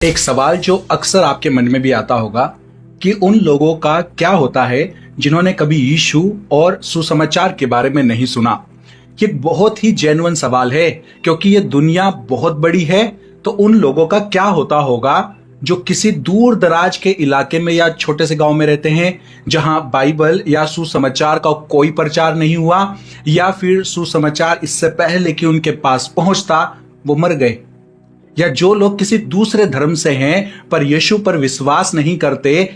एक सवाल जो अक्सर आपके मन में भी आता होगा कि उन लोगों का क्या होता है जिन्होंने कभी यीशु और सुसमाचार के बारे में नहीं सुना। ये बहुत ही जेन्युइन सवाल है क्योंकि ये दुनिया बहुत बड़ी है। तो उन लोगों का क्या होता होगा जो किसी दूर दराज के इलाके में या छोटे से गांव में रहते हैं जहां बाइबल या सुसमाचार का कोई प्रचार नहीं हुआ, या फिर सुसमाचार इससे पहले कि उनके पास पहुंचता वो मर गए। या जो लोग किसी दूसरे धर्म से हैं पर यीशु पर विश्वास नहीं करते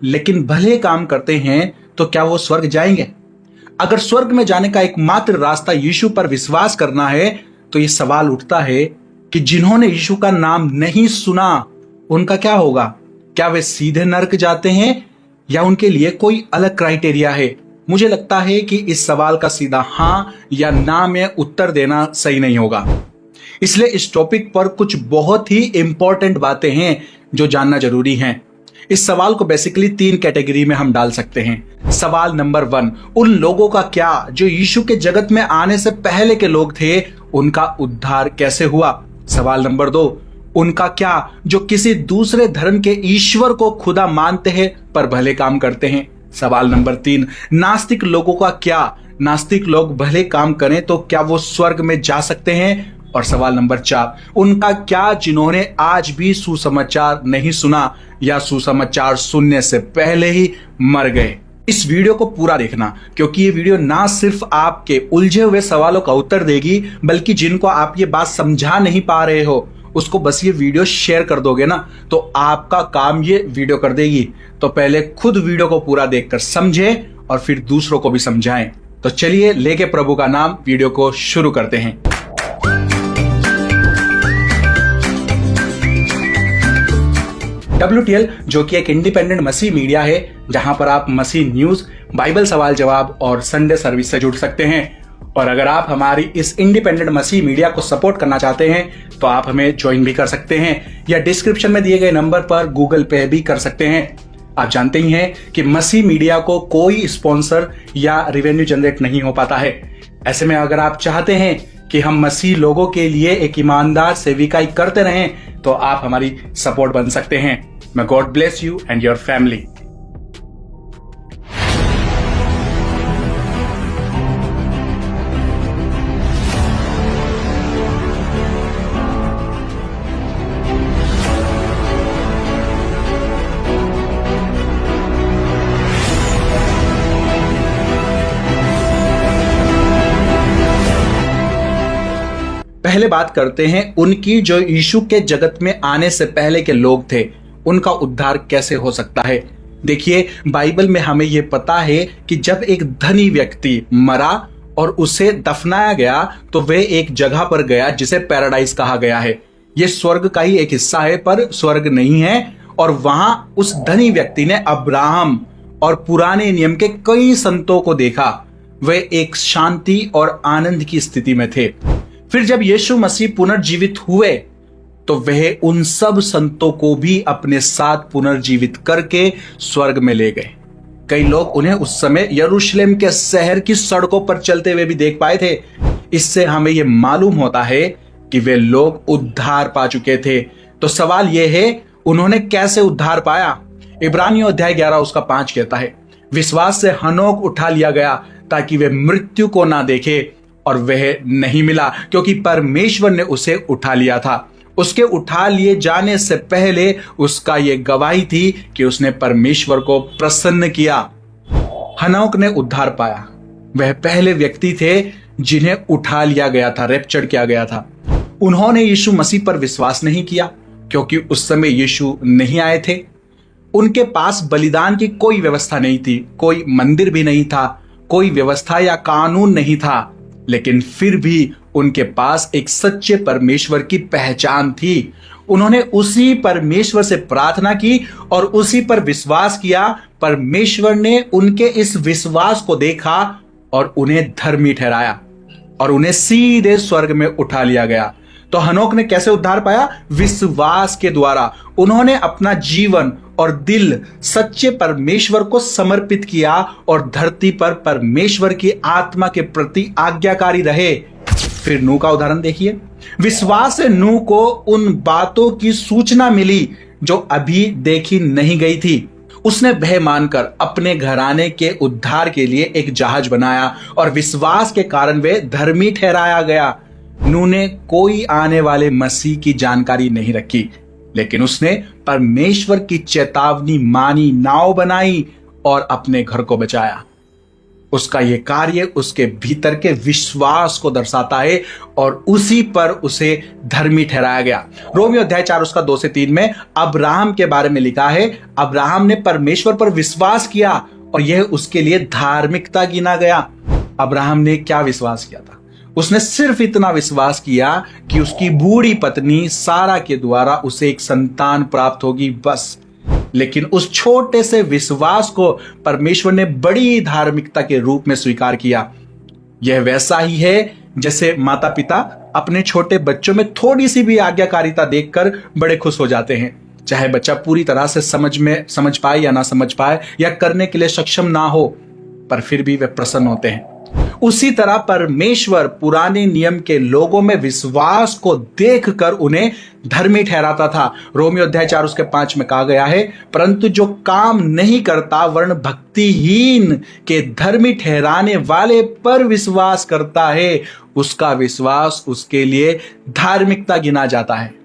लेकिन भले काम करते हैं, तो क्या वो स्वर्ग जाएंगे? अगर स्वर्ग में जाने का एकमात्र रास्ता यीशु पर विश्वास करना है तो ये सवाल उठता है कि जिन्होंने यीशु का नाम नहीं सुना उनका क्या होगा? क्या वे सीधे नरक जाते हैं या उनके लिए कोई अलग क्राइटेरिया है? मुझे लगता है कि इस सवाल का सीधा हां या ना में उत्तर देना सही नहीं होगा। इसलिए इस टॉपिक पर कुछ बहुत ही इंपॉर्टेंट बातें हैं जो जानना जरूरी हैं। इस सवाल को बेसिकली 3 कैटेगरी में हम डाल सकते हैं। सवाल नंबर 1, उन लोगों का क्या जो यीशु के जगत में आने से पहले के लोग थे, उनका उद्धार कैसे हुआ? सवाल नंबर 2, उनका क्या जो किसी दूसरे धर्म के ईश्वर को खुदा मानते हैं पर भले काम करते हैं? सवाल नंबर 3, नास्तिक लोगों का क्या, नास्तिक लोग भले काम करें तो क्या वो स्वर्ग में जा सकते हैं? और सवाल नंबर 4, उनका क्या जिन्होंने आज भी सुसमाचार नहीं सुना या सुसमाचार सुनने से पहले ही मर गए। इस वीडियो को पूरा देखना क्योंकि ये वीडियो ना सिर्फ आपके उलझे हुए सवालों का उत्तर देगी बल्कि जिनको आप ये बात समझा नहीं पा रहे हो उसको बस ये वीडियो शेयर कर दोगे ना तो आपका काम ये वीडियो कर देगी। तो पहले खुद वीडियो को पूरा देखकर समझे और फिर दूसरों को भी समझाएं। तो चलिए लेके प्रभु का नाम वीडियो को शुरू करते हैं। WTL जो कि एक इंडिपेंडेंट मसीह मीडिया है जहां पर आप मसीह न्यूज, बाइबल सवाल जवाब और संडे सर्विस से जुड़ सकते हैं। और अगर आप हमारी इस इंडिपेंडेंट मसीह मीडिया को सपोर्ट करना चाहते हैं तो आप हमें ज्वाइन भी कर सकते हैं या डिस्क्रिप्शन में दिए गए नंबर पर गूगल पे भी कर सकते हैं। आप जानते ही हैं कि मसीह मीडिया को कोई स्पॉन्सर या रिवेन्यू जनरेट नहीं हो पाता है। ऐसे में अगर आप चाहते हैं कि हम मसीह लोगों के लिए एक ईमानदार सेविकाई करते रहें तो आप हमारी सपोर्ट बन सकते हैं। May God bless you and your family. पहले बात करते हैं उनकी जो यीशु के जगत में आने से पहले के लोग थे, उनका उद्धार कैसे हो सकता है। देखिए बाइबल में हमें यह पता है कि जब एक धनी व्यक्ति मरा और उसे दफनाया गया तो वह एक जगह पर गया जिसे पैराडाइज कहा गया है। यह स्वर्ग का ही एक हिस्सा है पर स्वर्ग नहीं है। और वहां उस धनी व्यक्ति ने अब्राहम और पुराने नियम के कई संतों को देखा। वे एक शांति और आनंद की स्थिति में थे। फिर जब यीशु मसीह पुनर्जीवित हुए तो वह उन सब संतों को भी अपने साथ पुनर्जीवित करके स्वर्ग में ले गए। कई लोग उन्हें उस समय यरूशलेम के शहर की सड़कों पर चलते हुए भी देख पाए थे। इससे हमें यह मालूम होता है कि वे लोग उद्धार पा चुके थे। तो सवाल यह है उन्होंने कैसे उद्धार पाया? इब्रानियों अध्याय 11 उसका 5 कहता है, विश्वास से हनोक उठा लिया गया ताकि वे मृत्यु को ना देखे और वह नहीं मिला क्योंकि परमेश्वर ने उसे उठा लिया था। उसके उठा लिए जाने से पहले उसका यह गवाही थी कि उसने परमेश्वर को प्रसन्न किया। हनोक ने उद्धार पाया। वह पहले व्यक्ति थे जिन्हें उठा लिया गया था, रैप्चर किया गया था। उन्होंने यीशु मसीह पर विश्वास नहीं किया क्योंकि उस समय यीशु नहीं आए थे। उनके पास बलिदान की कोई व्यवस्था नहीं थी, कोई मंदिर भी नहीं था, कोई व्यवस्था या कानून नहीं था, लेकिन फिर भी उनके पास एक सच्चे परमेश्वर की पहचान थी। उन्होंने उसी परमेश्वर से प्रार्थना की और उसी पर विश्वास किया। परमेश्वर ने उनके इस विश्वास को देखा और उन्हें धर्मी ठहराया और उन्हें सीधे स्वर्ग में उठा लिया गया। तो हनोक ने कैसे उद्धार पाया? विश्वास के द्वारा। उन्होंने अपना जीवन और दिल सच्चे परमेश्वर को समर्पित किया और धरती पर परमेश्वर की आत्मा के प्रति आज्ञाकारी रहे। फिर नूह का उदाहरण देखिए। विश्वास से नूह को उन बातों की सूचना मिली जो अभी देखी नहीं गई थी। उसने भय मानकर अपने घराने के उद्धार के लिए एक जहाज बनाया और विश्वास के कारण वे धर्मी ठहराया गया। नूह ने कोई आने वाले मसीह की जानकारी नहीं रखी, लेकिन उसने परमेश्वर की चेतावनी मानी, नाव बनाई और अपने घर को बचाया। उसका यह कार्य उसके भीतर के विश्वास को दर्शाता है और उसी पर उसे धर्मी ठहराया गया। रोमियो अध्याय 4 उसका 2 से 3 में अब्राहम के बारे में लिखा है, अब्राहम ने परमेश्वर पर विश्वास किया और यह उसके लिए धार्मिकता गिना गया। अब्राहम ने क्या विश्वास किया था? उसने सिर्फ इतना विश्वास किया कि उसकी बूढ़ी पत्नी सारा के द्वारा उसे एक संतान प्राप्त होगी, बस। लेकिन उस छोटे से विश्वास को परमेश्वर ने बड़ी धार्मिकता के रूप में स्वीकार किया। यह वैसा ही है जैसे माता पिता अपने छोटे बच्चों में थोड़ी सी भी आज्ञाकारिता देखकर बड़े खुश हो जाते हैं, चाहे बच्चा पूरी तरह से समझ पाए या ना समझ पाए या करने के लिए सक्षम ना हो, पर फिर भी वे प्रसन्न होते हैं। उसी तरह परमेश्वर पुराने नियम के लोगों में विश्वास को देखकर उन्हें धर्मी ठहराता था। रोमियो अध्याय 4 उसके 5 में कहा गया है, परंतु जो काम नहीं करता वर्ण भक्तिहीन के धर्मी ठहराने वाले पर विश्वास करता है, उसका विश्वास उसके लिए धार्मिकता गिना जाता है।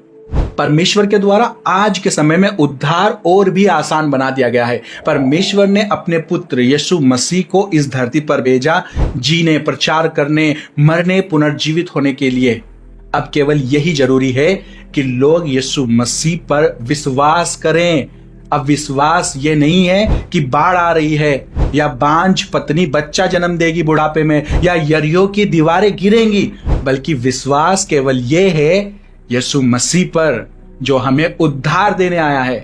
परमेश्वर के द्वारा आज के समय में उद्धार और भी आसान बना दिया गया है। परमेश्वर ने अपने पुत्र यीशु मसीह को इस धरती पर भेजा, जीने, प्रचार करने, मरने, पुनर्जीवित होने के लिए। अब केवल यही जरूरी है कि लोग यीशु मसीह पर विश्वास करें। अब विश्वास ये नहीं है कि बाढ़ आ रही है या बांझ पत्नी बच्चा जन्म देगी बुढ़ापे में या यरीहो की दीवारें गिरेंगी, बल्कि विश्वास केवल ये है यीशु मसीह पर जो हमें उद्धार देने आया है।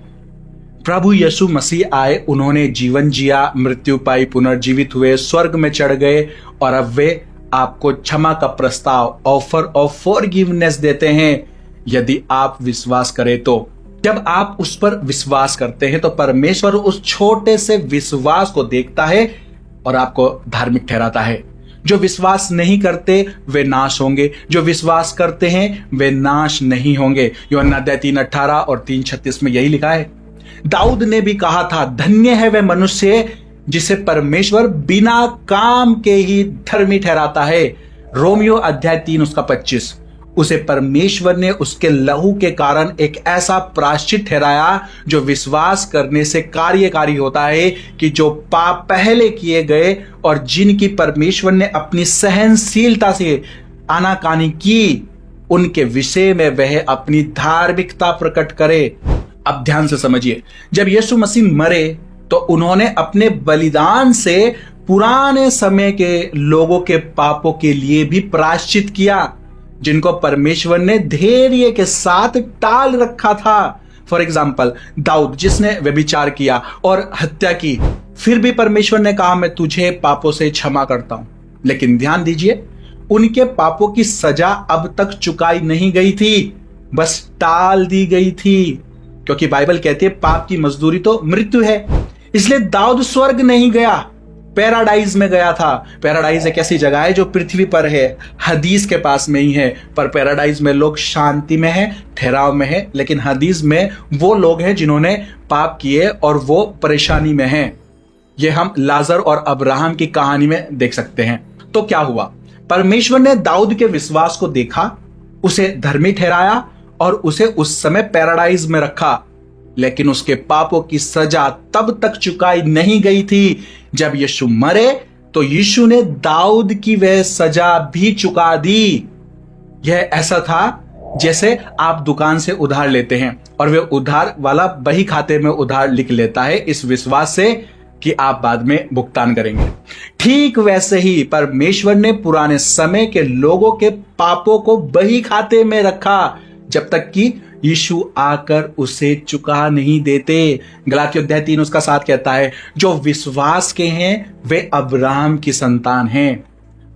प्रभु यीशु मसीह आए, उन्होंने जीवन जिया, मृत्यु पाई, पुनर्जीवित हुए, स्वर्ग में चढ़ गए और अब वे आपको क्षमा का प्रस्ताव, ऑफर ऑफ फॉरगिवनेस देते हैं यदि आप विश्वास करें तो। जब आप उस पर विश्वास करते हैं तो परमेश्वर उस छोटे से विश्वास को देखता है और आपको धार्मिक ठहराता है। जो विश्वास नहीं करते वे नाश होंगे, जो विश्वास करते हैं वे नाश नहीं होंगे। यूहन्ना 3:18 और 3:36 में यही लिखा है। दाऊद ने भी कहा था, धन्य है वह मनुष्य जिसे परमेश्वर बिना काम के ही धर्मी ठहराता है। रोमियो अध्याय 3 उसका 25। उसे परमेश्वर ने उसके लहू के कारण एक ऐसा प्रायश्चित ठहराया जो विश्वास करने से कार्यकारी होता है कि जो पाप पहले किए गए और जिनकी परमेश्वर ने अपनी सहनशीलता से आनाकानी की, उनके विषय में वह अपनी धार्मिकता प्रकट करे। अब ध्यान से समझिए, जब यीशु मसीह मरे तो उन्होंने अपने बलिदान से पुराने समय के लोगों के पापों के लिए भी प्रायश्चित किया, जिनको परमेश्वर ने धैर्य के साथ टाल रखा था। फॉर एग्जाम्पल, दाऊद जिसने व्यभिचार किया और हत्या की, फिर भी परमेश्वर ने कहा मैं तुझे पापों से क्षमा करता हूं। लेकिन ध्यान दीजिए, उनके पापों की सजा अब तक चुकाई नहीं गई थी, बस टाल दी गई थी, क्योंकि बाइबल कहती है पाप की मजदूरी तो मृत्यु है। इसलिए दाऊद स्वर्ग नहीं गया, पैराडाइज में गया था। पैराडाइज एक ऐसी जगह है जो पृथ्वी पर है, हदीस के पास में ही है, पर पैराडाइज में लोग शांति में है, ठहराव में है, लेकिन हदीस में वो लोग हैं जिन्होंने पाप किए और वो परेशानी में हैं। ये हम लाजर और अब्राहम की कहानी में देख सकते हैं। तो क्या हुआ? परमेश्वर ने दाऊद के विश्वास को देखा, उसे धर्मी ठहराया और उसे उस समय पैराडाइज में रखा, लेकिन उसके पापों की सजा तब तक चुकाई नहीं गई थी। जब यीशु मरे तो यीशु ने दाऊद की वह सजा भी चुका दी। यह ऐसा था जैसे आप दुकान से उधार लेते हैं और वह उधार वाला बही खाते में उधार लिख लेता है इस विश्वास से कि आप बाद में भुगतान करेंगे। ठीक वैसे ही परमेश्वर ने पुराने समय के लोगों के पापों को बही खाते में रखा जब तक कि यीशु आकर उसे चुका नहीं देते। गलातियों अध्याय 3 उसका 7 कहता है, जो विश्वास के हैं वे अब्राहम की संतान हैं।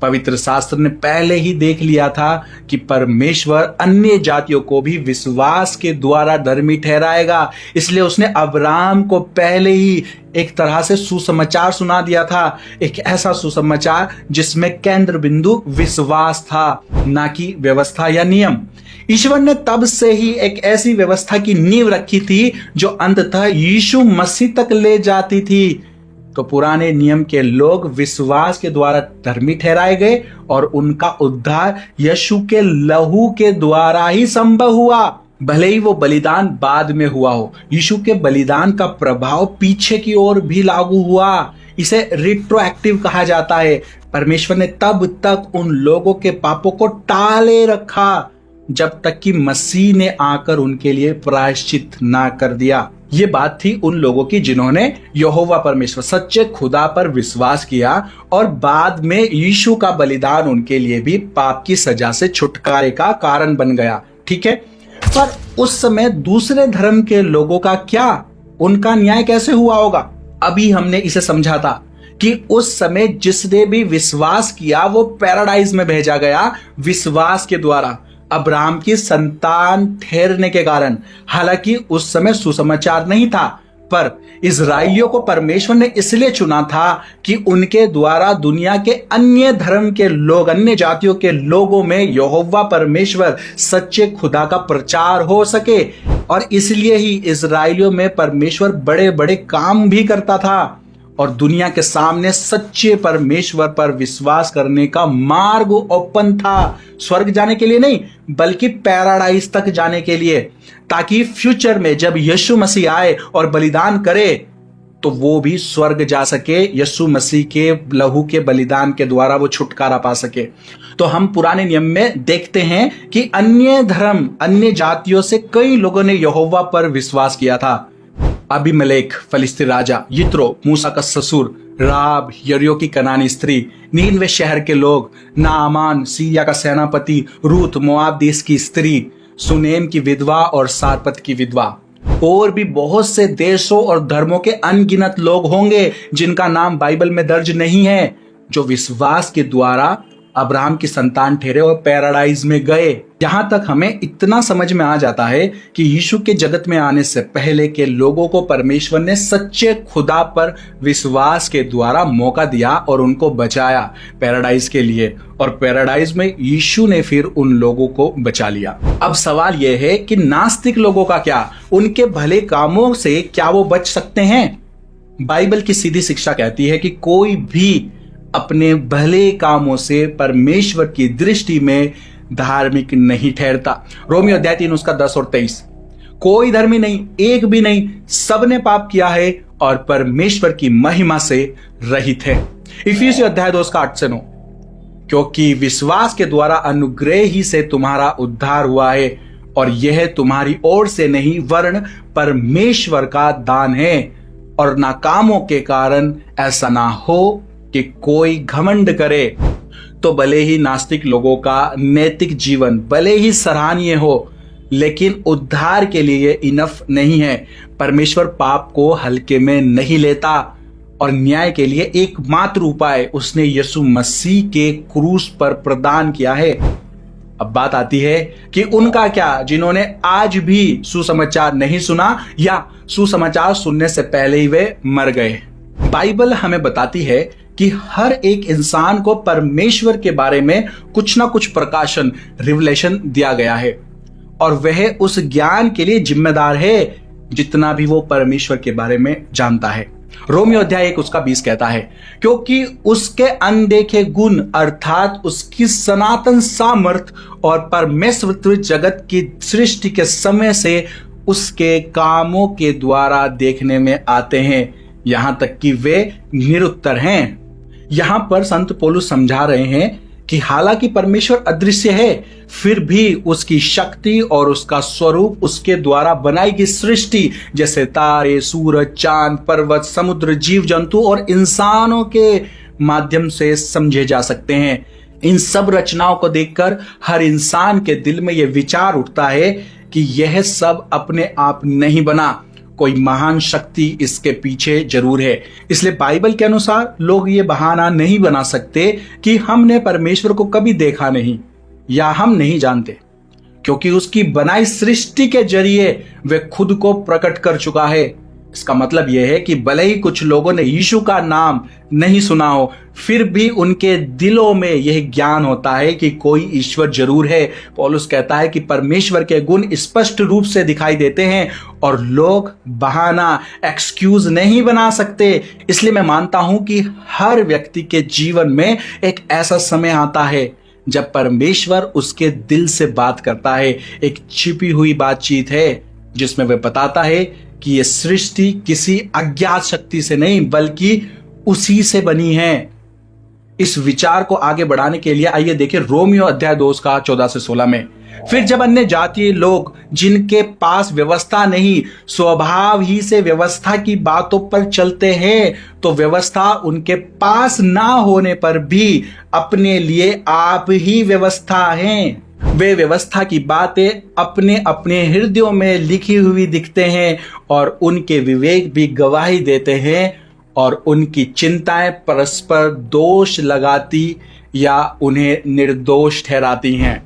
पवित्र शास्त्र ने पहले ही देख लिया था कि परमेश्वर अन्य जातियों को भी विश्वास के द्वारा धर्मी ठहराएगा। इसलिए उसने अब्राहम को पहले ही एक तरह से सुसमाचार सुना दिया था, एक ऐसा सुसमाचार जिसमें केंद्र बिंदु विश्वास था, ना कि व्यवस्था या नियम। ईश्वर ने तब से ही एक ऐसी व्यवस्था की नींव रखी थी जो अंततः यीशु मसीह तक ले जाती थी। तो पुराने नियम के लोग विश्वास के द्वारा धर्मी ठहराए गए और उनका उद्धार यीशु के लहू के द्वारा ही संभव हुआ। भले ही वो बलिदान बाद में हुआ हो, यीशु के बलिदान का प्रभाव पीछे की ओर भी लागू हुआ। इसे रिट्रोएक्टिव कहा जाता है। परमेश्वर ने तब तक उन लोगों के पापों को टाले रखा जब तक कि मसीह ने आकर उनके लिए प्रायश्चित ना कर दिया। ये बात थी उन लोगों की जिन्होंने यहोवा परमेश्वर सच्चे खुदा पर विश्वास किया और बाद में यीशु का बलिदान उनके लिए भी पाप की सजा से छुटकारे का कारण बन गया। ठीक है, पर उस समय दूसरे धर्म के लोगों का क्या, उनका न्याय कैसे हुआ होगा? अभी हमने इसे समझा था कि उस समय जिसने भी विश्वास किया वो पैराडाइज में भेजा गया विश्वास के द्वारा, अब्राहम की संतान ठहरने के कारण। हालांकि उस समय सुसमाचार नहीं था, पर इजराइलियों को परमेश्वर ने इसलिए चुना था कि उनके द्वारा दुनिया के अन्य धर्म के लोग, अन्य जातियों के लोगों में यहोवा परमेश्वर सच्चे खुदा का प्रचार हो सके। और इसलिए ही इजराइलियों में परमेश्वर बड़े बड़े काम भी करता था और दुनिया के सामने सच्चे परमेश्वर पर विश्वास करने का मार्ग ओपन था। स्वर्ग जाने के लिए नहीं, बल्कि पैराडाइज तक जाने के लिए, ताकि फ्यूचर में जब यीशु मसीह आए और बलिदान करे तो वो भी स्वर्ग जा सके, यीशु मसीह के लहू के बलिदान के द्वारा वो छुटकारा पा सके। तो हम पुराने नियम में देखते हैं कि अन्य धर्म, अन्य जातियों से कई लोगों ने यहोवा पर विश्वास किया था। अबीमेलेक फलिस्ती राजा, यित्रो मूसा का ससुर, राब यरियो की कनानी स्त्री, नीनवे शहर के लोग, नामान सीरिया का सेनापति, रूत मोआब देश की स्त्री, सुनेम की विधवा और सारपत की विधवा, और भी बहुत से देशों और धर्मों के अनगिनत लोग होंगे जिनका नाम बाइबल में दर्ज नहीं है, जो विश्वास के द्वारा अब्राहम की संतान ठहरे और पैराडाइज में गए। यहां तक हमें इतना समझ में आ जाता है कि यीशु के जगत में आने से पहले के लोगों को परमेश्वर ने सच्चे खुदा पर विश्वास के द्वारा मौका दिया और उनको बचाया पैराडाइज के लिए, और पैराडाइज में यीशु ने फिर उन लोगों को बचा लिया। अब सवाल यह है कि नास्तिक लोगों का क्या, उनके भले कामों से क्या वो बच सकते हैं? बाइबल की सीधी शिक्षा कहती है कि कोई भी अपने भले कामों से परमेश्वर की दृष्टि में धार्मिक नहीं ठहरता। रोमियो अध्याय 3 उसका 10 और 23, कोई धर्मी नहीं, एक भी नहीं, सबने पाप किया है और परमेश्वर की महिमा से रहित है। इफिसियों अध्याय 2 उसका 8 से 9, क्योंकि विश्वास के द्वारा अनुग्रह ही से तुम्हारा उद्धार हुआ है और यह तुम्हारी ओर से नहीं वरन परमेश्वर का दान है, और ना कामों के कारण, ऐसा ना हो कि कोई घमंड करे। तो भले ही नास्तिक लोगों का नैतिक जीवन भले ही सराहनीय हो, लेकिन उद्धार के लिए इनफ नहीं है। परमेश्वर पाप को हल्के में नहीं लेता और न्याय के लिए एकमात्र उपाय उसने यीशु मसीह के क्रूस पर प्रदान किया है। अब बात आती है कि उनका क्या, जिन्होंने आज भी सुसमाचार नहीं सुना या सुसमाचार सुनने से पहले ही वे मर गए। बाइबल हमें बताती है कि हर एक इंसान को परमेश्वर के बारे में कुछ ना कुछ प्रकाशन, रिवलेशन दिया गया है और वह उस ज्ञान के लिए जिम्मेदार है जितना भी वो परमेश्वर के बारे में जानता है। रोमियो अध्याय 1 उसका 20 कहता है, क्योंकि उसके अनदेखे गुण अर्थात उसकी सनातन सामर्थ और परमेश्वरत्व जगत की सृष्टि के समय से उसके कामों के द्वारा देखने में आते हैं, यहां तक कि वे निरुत्तर हैं। यहां पर संत पौलुस समझा रहे हैं कि हालांकि परमेश्वर अदृश्य है, फिर भी उसकी शक्ति और उसका स्वरूप उसके द्वारा बनाई गई सृष्टि जैसे तारे, सूरज, चांद, पर्वत, समुद्र, जीव जंतु और इंसानों के माध्यम से समझे जा सकते हैं। इन सब रचनाओं को देखकर हर इंसान के दिल में यह विचार उठता है कि यह सब अपने आप नहीं बना, कोई महान शक्ति इसके पीछे जरूर है। इसलिए बाइबल के अनुसार लोग ये बहाना नहीं बना सकते कि हमने परमेश्वर को कभी देखा नहीं या हम नहीं जानते, क्योंकि उसकी बनाई सृष्टि के जरिए वे खुद को प्रकट कर चुका है। इसका मतलब यह है कि भले ही कुछ लोगों ने यीशु का नाम नहीं सुना हो, फिर भी उनके दिलों में यह ज्ञान होता है कि कोई ईश्वर जरूर है। पौलुस कहता है कि परमेश्वर के गुण स्पष्ट रूप से दिखाई देते हैं और लोग बहाना, एक्सक्यूज नहीं बना सकते। इसलिए मैं मानता हूं कि हर व्यक्ति के जीवन में एक ऐसा समय आता है जब परमेश्वर उसके दिल से बात करता है। एक छिपी हुई बातचीत है जिसमें वह बताता है कि यह सृष्टि किसी अज्ञात शक्ति से नहीं बल्कि उसी से बनी है। इस विचार को आगे बढ़ाने के लिए आइए देखें रोमियो अध्याय 2 का 14 से 16 में। फिर जब अन्य जातीय लोग जिनके पास व्यवस्था नहीं स्वभाव ही से व्यवस्था की बातों पर चलते हैं, तो व्यवस्था उनके पास ना होने पर भी अपने लिए आप ही व्यवस्था हैं। वे व्यवस्था की बातें अपने अपने हृदयों में लिखी हुई दिखते हैं और उनके विवेक भी गवाही देते हैं और उनकी चिंताएं परस्पर दोष लगाती या उन्हें निर्दोष ठहराती हैं।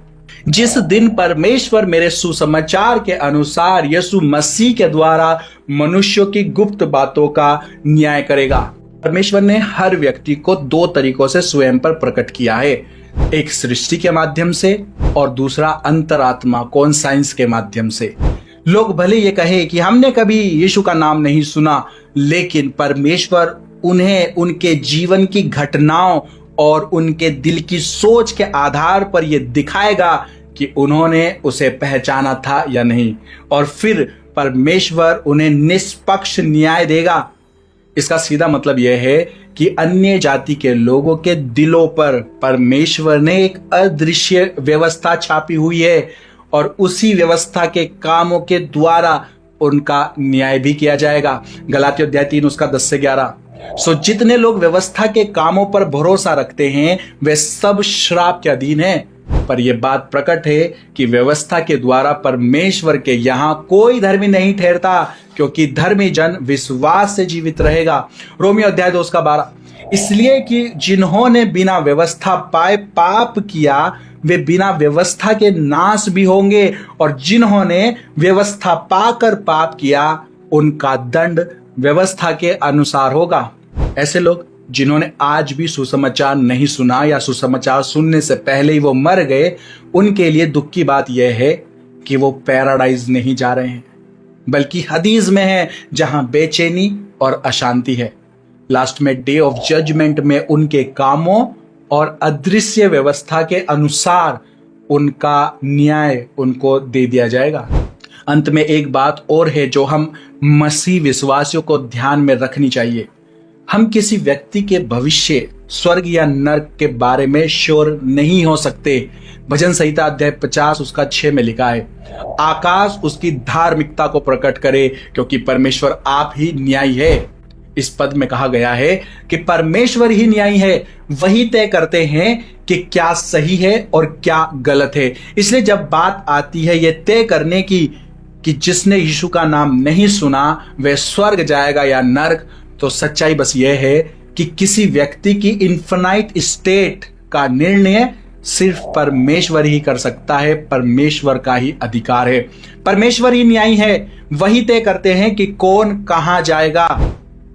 जिस दिन परमेश्वर मेरे सुसमाचार के अनुसार यीशु मसीह के द्वारा मनुष्यों की गुप्त बातों का न्याय करेगा। परमेश्वर ने हर व्यक्ति को 2 तरीकों से स्वयं पर प्रकट किया है, एक सृष्टि के माध्यम से और दूसरा अंतरात्मा कॉन्साइंस के माध्यम से। लोग भले ये कहे कि हमने कभी यीशु का नाम नहीं सुना, लेकिन परमेश्वर उन्हें उनके जीवन की घटनाओं और उनके दिल की सोच के आधार पर यह दिखाएगा कि उन्होंने उसे पहचाना था या नहीं, और फिर परमेश्वर उन्हें निष्पक्ष न्याय देगा। इसका सीधा मतलब यह है कि अन्य जाति के लोगों के दिलों पर परमेश्वर ने एक अदृश्य व्यवस्था छापी हुई है और उसी व्यवस्था के कामों के द्वारा उनका न्याय भी किया जाएगा। गलातियों अध्याय 3 उसका 10 से 11। सो जितने लोग व्यवस्था के कामों पर भरोसा रखते हैं वे सब श्राप के अधीन हैं। पर यह बात प्रकट है कि व्यवस्था के द्वारा परमेश्वर के यहां कोई धर्मी नहीं ठहरता, क्योंकि धर्मी जन विश्वास से जीवित रहेगा। रोमियो अध्याय 2 उसका 12। इसलिए कि जिन्होंने बिना व्यवस्था पाए पाप किया वे बिना व्यवस्था के नाश भी होंगे, और जिन्होंने व्यवस्था पाकर पाप किया उनका दंड व्यवस्था के अनुसार होगा। ऐसे लोग जिन्होंने आज भी सुसमाचार नहीं सुना या सुसमाचार सुनने से पहले ही वो मर गए, उनके लिए दुख की बात यह है कि वो पैराडाइज नहीं जा रहे हैं, बल्कि हदीस में है जहां बेचैनी और अशांति है। लास्ट में डे ऑफ जजमेंट में उनके कामों और अदृश्य व्यवस्था के अनुसार उनका न्याय उनको दे दिया जाएगा। अंत में एक बात और है जो हम मसीह विश्वासियों को ध्यान में रखनी चाहिए। हम किसी व्यक्ति के भविष्य, स्वर्ग या नरक के बारे में श्योर नहीं हो सकते। भजन संहिता अध्याय 50 उसका 6 में लिखा है, आकाश उसकी धार्मिकता को प्रकट करे क्योंकि परमेश्वर आप ही न्यायी है। इस पद में कहा गया है कि परमेश्वर ही न्यायी है, वही तय करते हैं कि क्या सही है और क्या गलत है। इसलिए जब बात आती है यह तय करने की कि जिसने यीशु का नाम नहीं सुना वह स्वर्ग जाएगा या नरक, तो सच्चाई बस यह है कि किसी व्यक्ति की इन्फिनाइट स्टेट का निर्णय सिर्फ परमेश्वर ही कर सकता है। परमेश्वर का ही अधिकार है, परमेश्वर ही न्यायी है, वही तय करते हैं कि कौन कहां जाएगा।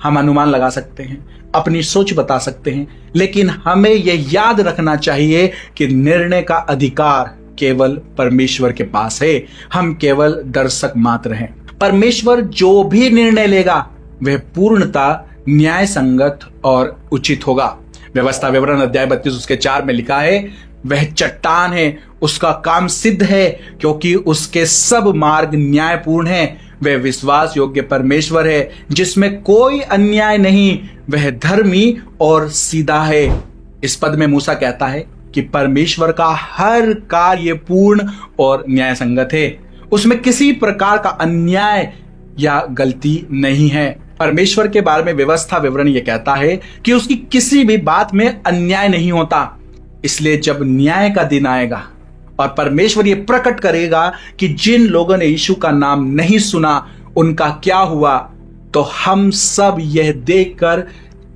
हम अनुमान लगा सकते हैं, अपनी सोच बता सकते हैं, लेकिन हमें यह याद रखना चाहिए कि निर्णय का अधिकार केवल परमेश्वर के पास है। हम केवल दर्शक मात्र हैं। परमेश्वर जो भी निर्णय लेगा वह पूर्णता न्याय संगत और उचित होगा। व्यवस्था विवरण अध्याय 32 उसके 4 में लिखा है, वह चट्टान है, उसका काम सिद्ध है क्योंकि उसके सब मार्ग न्यायपूर्ण है। वह विश्वास योग्य परमेश्वर है जिसमें कोई अन्याय नहीं, वह धर्मी और सीधा है। इस पद में मूसा कहता है कि परमेश्वर का हर कार्य पूर्ण और न्याय संगत है, उसमें किसी प्रकार का अन्याय या गलती नहीं है। परमेश्वर के बारे में व्यवस्था विवरण यह कहता है कि उसकी किसी भी बात में अन्याय नहीं होता। इसलिए जब न्याय का दिन आएगा और परमेश्वर ये प्रकट करेगा कि जिन लोगों ने यीशु का नाम नहीं सुना उनका क्या हुआ तो हम सब यह देखकर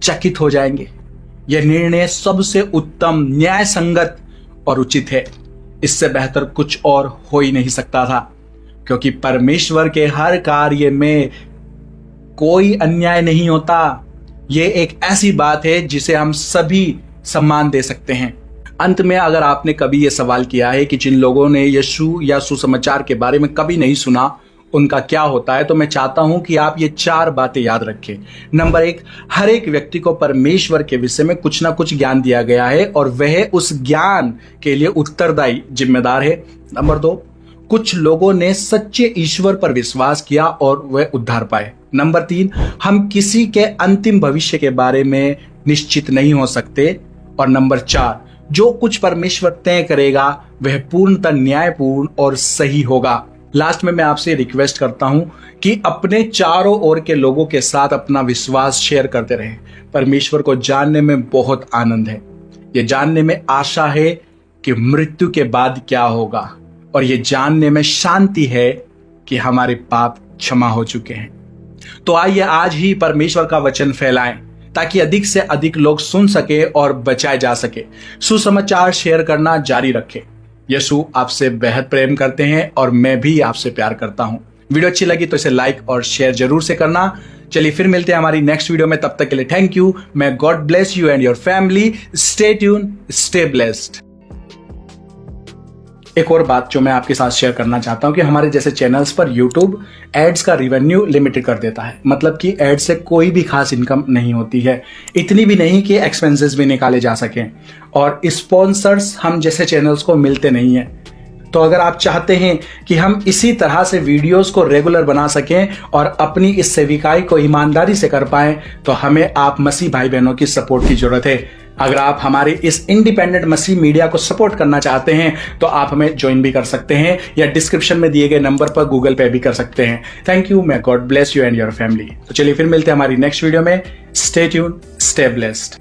चकित हो जाएंगे। यह निर्णय सबसे उत्तम, न्याय संगत और उचित है। इससे बेहतर कुछ और हो ही नहीं सकता था, क्योंकि परमेश्वर के हर कार्य में कोई अन्याय नहीं होता। यह एक ऐसी बात है जिसे हम सभी सम्मान दे सकते हैं। अंत में अगर आपने कभी यह सवाल किया है कि जिन लोगों ने यीशु या सुसमाचार के बारे में कभी नहीं सुना उनका क्या होता है, तो मैं चाहता हूं कि आप ये 4 बातें याद रखें। नंबर 1, हर एक व्यक्ति को परमेश्वर के विषय में कुछ ना कुछ ज्ञान दिया गया है और वह उस ज्ञान के लिए उत्तरदायी जिम्मेदार है। नंबर 2, कुछ लोगों ने सच्चे ईश्वर पर विश्वास किया और वह उद्धार पाए। नंबर 3, हम किसी के अंतिम भविष्य के बारे में निश्चित नहीं हो सकते। और नंबर 4, जो कुछ परमेश्वर तय करेगा वह पूर्णतः न्यायपूर्ण और सही होगा। लास्ट में मैं आपसे रिक्वेस्ट करता हूं कि अपने चारों ओर के लोगों के साथ अपना विश्वास शेयर करते रहें। परमेश्वर को जानने में बहुत आनंद है। यह जानने में आशा है कि मृत्यु के बाद क्या होगा, और यह जानने में शांति है कि हमारे पाप क्षमा हो चुके हैं। तो आइए आज ही परमेश्वर का वचन फैलाएं ताकि अधिक से अधिक लोग सुन सके और बचाए जा सके। सुसमाचार शेयर करना जारी रखें। यीशु आपसे बेहद प्रेम करते हैं और मैं भी आपसे प्यार करता हूं। वीडियो अच्छी लगी तो इसे लाइक और शेयर जरूर से करना। चलिए फिर मिलते हैं हमारी नेक्स्ट वीडियो में। तब तक के लिए thank you. may God bless you and your family. Stay tuned, stay blessed. एक और बात जो मैं आपके साथ शेयर करना चाहता हूं कि हमारे जैसे चैनल्स पर YouTube एड्स का रिवेन्यू लिमिटेड कर देता है। मतलब कि एड से कोई भी खास इनकम नहीं होती है, इतनी भी नहीं कि एक्सपेंसेस भी निकाले जा सकें, और स्पॉन्सर्स हम जैसे चैनल्स को मिलते नहीं हैं। तो अगर आप चाहते हैं कि हम इसी तरह से वीडियोस को रेगुलर बना सकें और अपनी इस सेविकाई को ईमानदारी से कर पाएं, तो हमें आप मसीह भाई बहनों की सपोर्ट की जरूरत है। अगर आप हमारे इस इंडिपेंडेंट मसीह मीडिया को सपोर्ट करना चाहते हैं तो आप हमें ज्वाइन भी कर सकते हैं या डिस्क्रिप्शन में दिए गए नंबर पर गूगल पे भी कर सकते हैं। Thank you. may God bless you and your family. तो चलिए फिर मिलते हैं हमारी नेक्स्ट वीडियो में। Stay tuned, stay blessed.